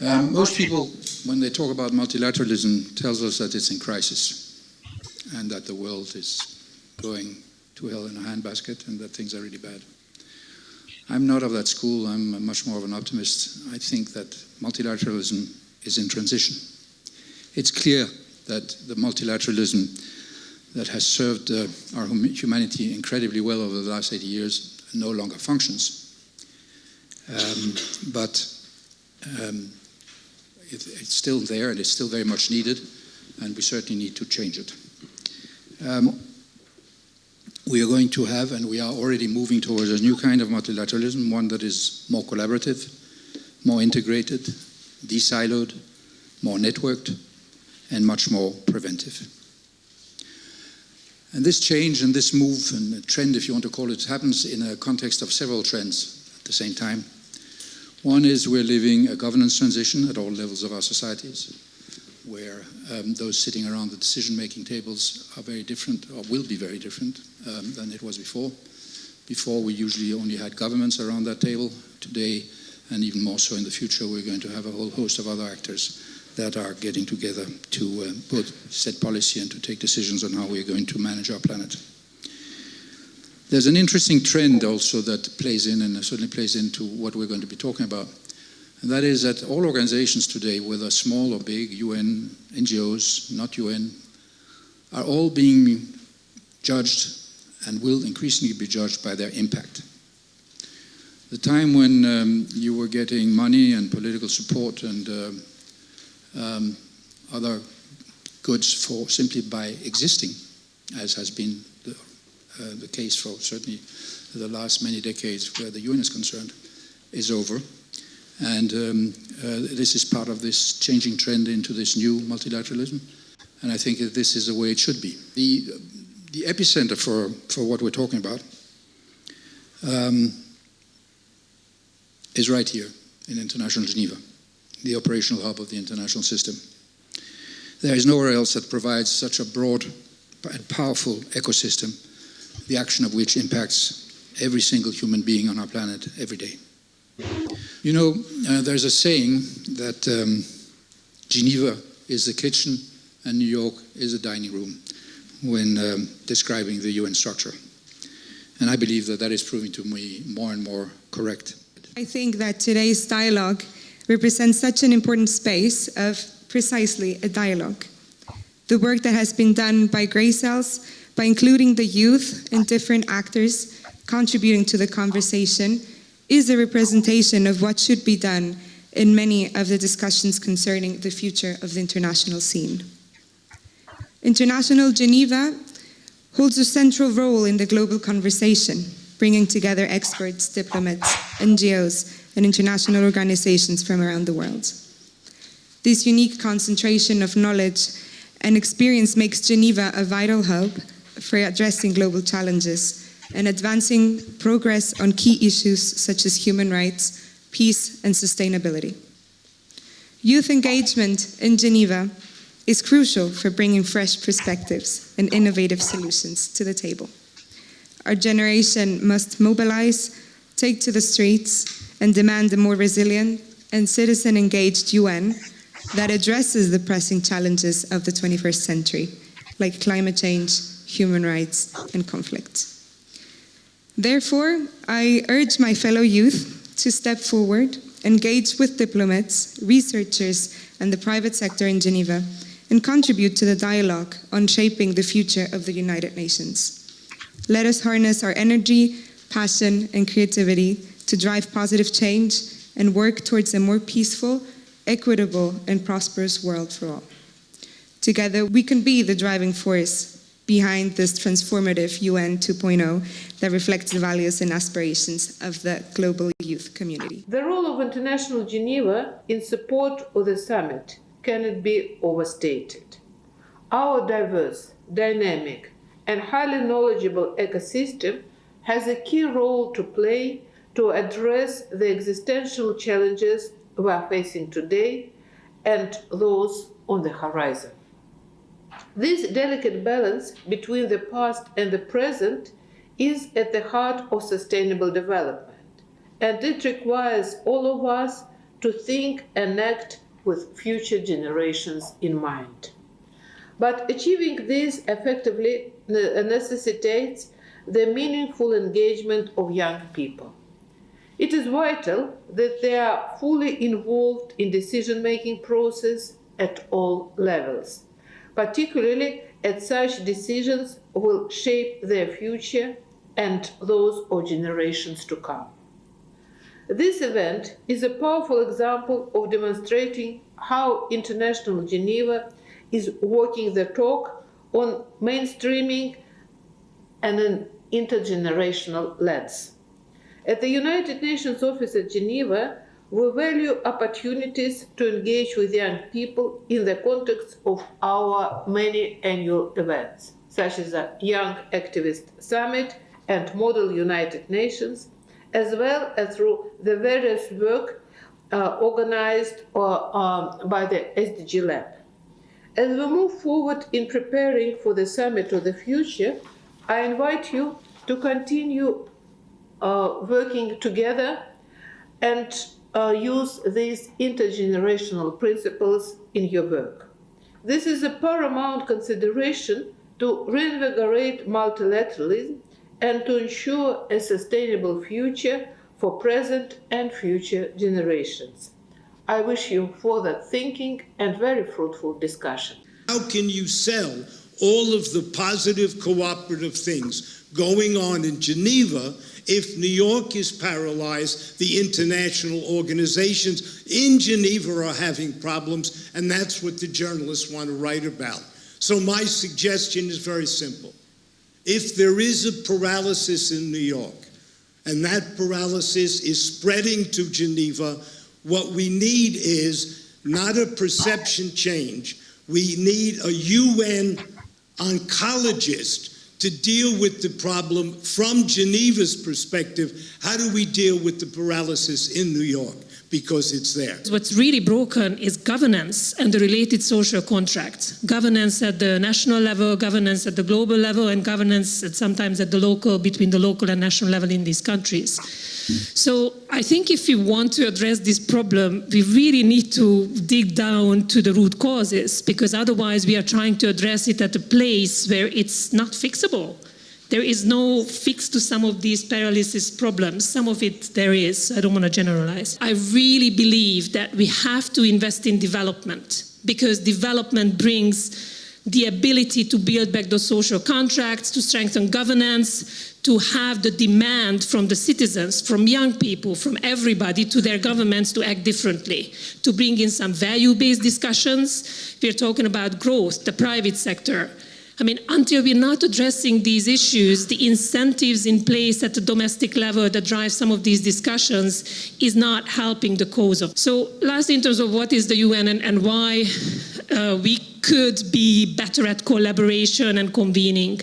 Most people, when they talk about multilateralism, tells us that it's in crisis and that the world is going to hell in a handbasket and that things are really bad. I'm not of that school. I'm much more of an optimist. I think that multilateralism is in transition. It's clear that the multilateralism that has served our humanity incredibly well over the last 80 years no longer functions. But it's still there and it's still very much needed, and we certainly need to change it. We are going to have, and we are already moving towards a new kind of multilateralism, one that is more collaborative, more integrated, de-siloed, more networked, and much more preventive. And this change and this move and trend, if you want to call it, happens in a context of several trends at the same time. One is we're living a governance transition at all levels of our societies, where those sitting around the decision-making tables are very different, or will be very different than it was before. Before, we usually only had governments around that table. Today, and even more so in the future, we're going to have a whole host of other actors that are getting together to both set policy and to take decisions on how we're going to manage our planet. There's an interesting trend also that plays in, and certainly plays into what we're going to be talking about. And that is that all organizations today, whether small or big, UN, NGOs, not UN, are all being judged and will increasingly be judged by their impact. The time when you were getting money and political support and other goods for simply by existing, as has been the case for certainly the last many decades where the UN is concerned, is over. And this is part of this changing trend into this new multilateralism. And I think that this is the way it should be. The epicenter for what we're talking about is right here in International Geneva, the operational hub of the international system. There is nowhere else that provides such a broad and powerful ecosystem, the action of which impacts every single human being on our planet every day. You know, there's a saying that Geneva is the kitchen and New York is the dining room when describing the UN structure. And I believe that that is proving to me more and more correct. I think that today's dialogue represents such an important space of precisely a dialogue. The work that has been done by Greycells, by including the youth and different actors contributing to the conversation, is a representation of what should be done in many of the discussions concerning the future of the international scene. International Geneva holds a central role in the global conversation, bringing together experts, diplomats, NGOs, and international organizations from around the world. This unique concentration of knowledge and experience makes Geneva a vital hub for addressing global challenges and advancing progress on key issues such as human rights, peace, and sustainability. Youth engagement in Geneva is crucial for bringing fresh perspectives and innovative solutions to the table. Our generation must mobilize, take to the streets, and demand a more resilient and citizen-engaged UN that addresses the pressing challenges of the 21st century, like climate change, human rights, and conflict. Therefore, I urge my fellow youth to step forward, engage with diplomats, researchers, and the private sector in Geneva, and contribute to the dialogue on shaping the future of the United Nations. Let us harness our energy, passion, and creativity to drive positive change and work towards a more peaceful, equitable, and prosperous world for all. Together, we can be the driving force behind this transformative UN 2.0 that reflects the values and aspirations of the global youth community. The role of International Geneva in support of the summit cannot be overstated. Our diverse, dynamic, and highly knowledgeable ecosystem has a key role to play to address the existential challenges we are facing today and those on the horizon. This delicate balance between the past and the present is at the heart of sustainable development, and it requires all of us to think and act with future generations in mind. But achieving this effectively necessitates the meaningful engagement of young people. It is vital that they are fully involved in decision-making process at all levels, particularly as such decisions will shape their future and those of generations to come. This event is a powerful example of demonstrating how International Geneva is walking the talk on mainstreaming and an intergenerational lens. At the United Nations office at Geneva, we value opportunities to engage with young people in the context of our many annual events, such as the Young Activist Summit and Model United Nations, as well as through the various work organized by the SDG Lab. As we move forward in preparing for the Summit of the Future, I invite you to continue working together and use these intergenerational principles in your work. This is a paramount consideration to reinvigorate multilateralism and to ensure a sustainable future for present and future generations. I wish you further thinking and very fruitful discussion. How can you sell all of the positive cooperative things going on in Geneva if New York is paralyzed, the international organizations in Geneva are having problems, and that's what the journalists want to write about. So my suggestion is very simple. If there is a paralysis in New York, and that paralysis is spreading to Geneva, what we need is not a perception change. We need a UN oncologist to deal with the problem from Geneva's perspective. How do we deal with the paralysis in New York? Because it's there. What's really broken is governance and the related social contract. Governance at the national level, governance at the global level, and governance sometimes at the local, between the local and national level in these countries. So I think if we want to address this problem, we really need to dig down to the root causes, because otherwise we are trying to address it at a place where it's not fixable. There is no fix to some of these paralysis problems. Some of it there is. I don't want to generalize. I really believe that we have to invest in development, because development brings the ability to build back those social contracts, to strengthen governance, to have the demand from the citizens, from young people, from everybody to their governments to act differently, to bring in some value-based discussions. We're talking about growth, the private sector. I mean, until we're not addressing these issues, the incentives in place at the domestic level that drive some of these discussions is not helping the cause of. So last, in terms of what is the UN and why we could be better at collaboration and convening.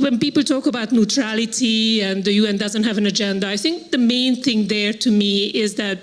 When people talk about neutrality and the UN doesn't have an agenda, I think the main thing there to me is that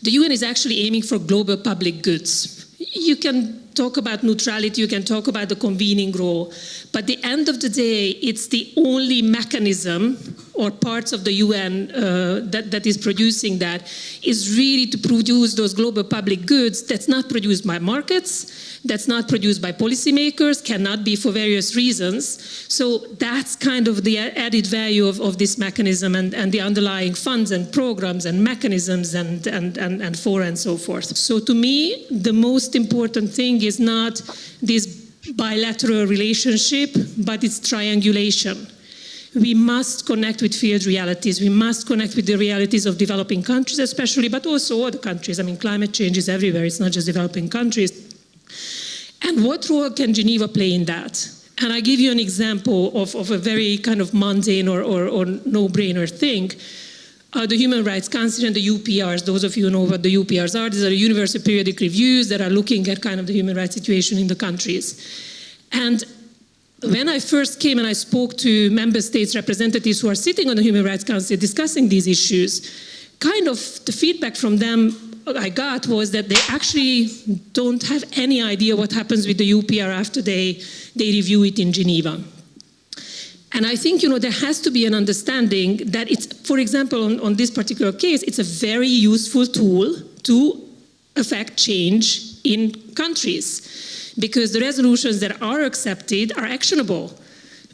the UN is actually aiming for global public goods. You can talk about neutrality, you can talk about the convening role, but at the end of the day, it's the only mechanism or parts of the UN that is producing that is really to produce those global public goods that's not produced by markets, that's not produced by policymakers, cannot be for various reasons. So that's kind of the added value of this mechanism and the underlying funds and programs and mechanisms and fora and so forth. So to me, the most important thing is not this bilateral relationship, but it's triangulation. We must connect with field realities. We must connect with the realities of developing countries especially, but also other countries. I mean, climate change is everywhere. It's not just developing countries. And what role can Geneva play in that? And I give you an example of a very kind of mundane or no-brainer thing. The Human Rights Council and the UPRs, those of you who know what the UPRs are, these are universal periodic reviews that are looking at kind of the human rights situation in the countries. And when I first came and I spoke to member states representatives who are sitting on the Human Rights Council discussing these issues, kind of the feedback from them I got was that they actually don't have any idea what happens with the UPR after they review it in Geneva. And I think, there has to be an understanding that it's, for example, on this particular case, it's a very useful tool to affect change in countries, because the resolutions that are accepted are actionable.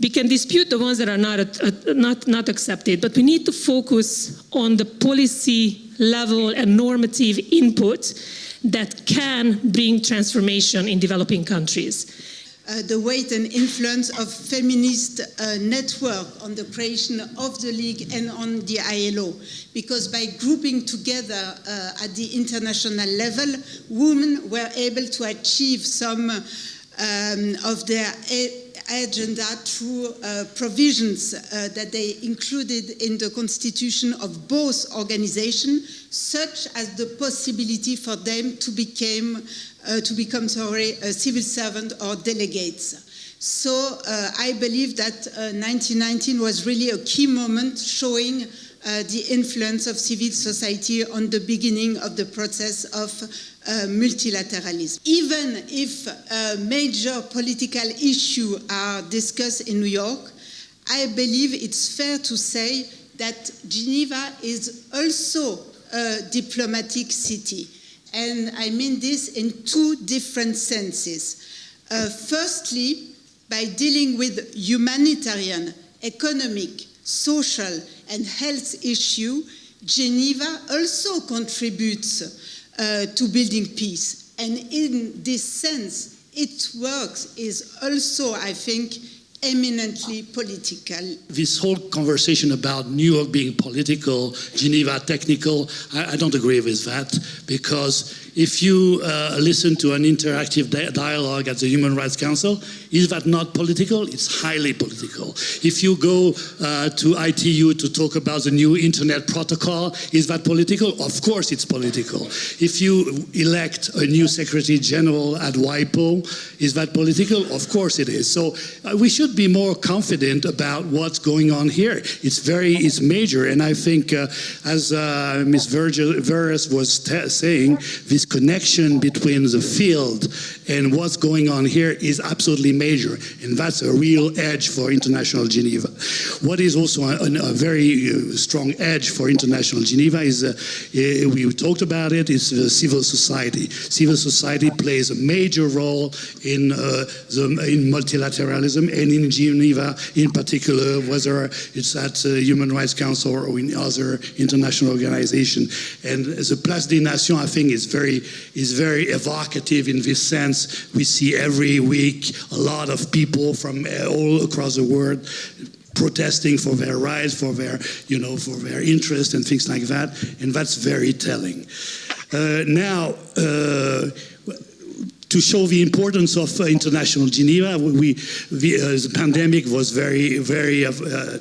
We can dispute the ones that are not accepted, but we need to focus on the policy level and normative input that can bring transformation in developing countries. The weight and influence of feminist network on the creation of the League and on the ILO, because by grouping together at the international level, women were able to achieve some of their agenda through provisions that they included in the constitution of both organizations, such as the possibility for them to become a civil servant or delegates. So I believe that 1919 was really a key moment showing the influence of civil society on the beginning of the process of multilateralism. Even if major political issues are discussed in New York, I believe it's fair to say that Geneva is also a diplomatic city. And I mean this in two different senses. Firstly, by dealing with humanitarian, economic, social, and health issues, Geneva also contributes to building peace. And in this sense, its work is also, I think, eminently political. This whole conversation about New York being political, Geneva technical, I don't agree with that, because if you listen to an interactive dialogue at the Human Rights Council, is that not political? It's highly political. If you go to ITU to talk about the new internet protocol, is that political? Of course it's political. If you elect a new Secretary General at WIPO, is that political? Of course it is. So we should be more confident about what's going on here. It's major, and I think as Ms. Verres was saying, this connection between the field and what's going on here is absolutely major, and that's a real edge for International Geneva. What is also a very strong edge for International Geneva is, we talked about it, is civil society. Civil society plays a major role in multilateralism and in Geneva in particular, whether it's at the Human Rights Council or in other international organizations. And the Place des Nations, I think, is very evocative in this sense. We see every week a lot of people from all across the world protesting for their rights, for their interest and things like that, and that's very telling. Now, to show the importance of International Geneva, the pandemic was very, very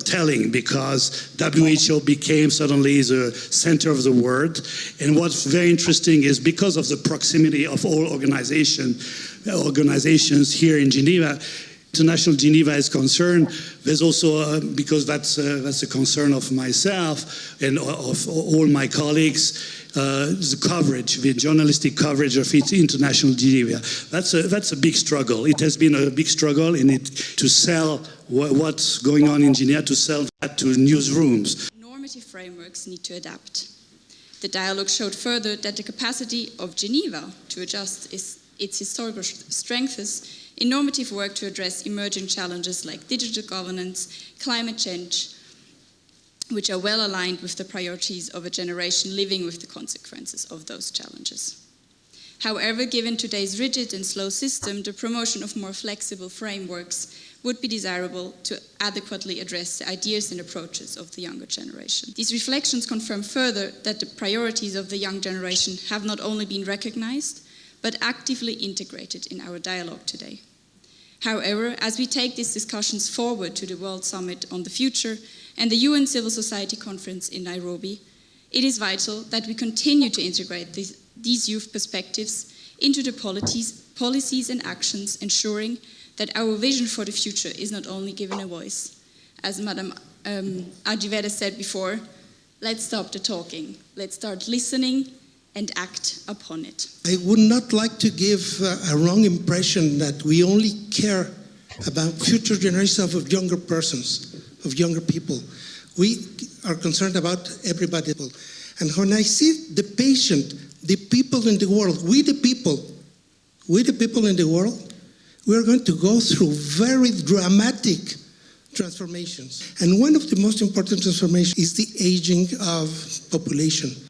telling, because WHO became suddenly the center of the world. And what's very interesting is, because of the proximity of all organizations here in Geneva, International Geneva is concerned. There's also, because that's a concern of myself and of all my colleagues, the coverage, the journalistic coverage of International Geneva. That's a big struggle. It has been a big struggle to sell what's going on in Geneva, to sell that to newsrooms. Normative frameworks need to adapt. The dialogue showed further that the capacity of Geneva to adjust its historical strengths in normative work to address emerging challenges like digital governance, climate change, which are well aligned with the priorities of a generation living with the consequences of those challenges. However, given today's rigid and slow system, the promotion of more flexible frameworks would be desirable to adequately address the ideas and approaches of the younger generation. These reflections confirm further that the priorities of the young generation have not only been recognized, but actively integrated in our dialogue today. However, as we take these discussions forward to the World Summit on the Future and the UN Civil Society Conference in Nairobi, it is vital that we continue to integrate these youth perspectives into the policies and actions, ensuring that our vision for the future is not only given a voice. As Madame Adjivere said before, let's stop the talking, let's start listening and act upon it. I would not like to give a wrong impression that we only care about future generations of younger persons. of younger people. We are concerned about everybody. And when I see the patient, the people in the world, we the people in the world, we are going to go through very dramatic transformations. And one of the most important transformations is the aging of population.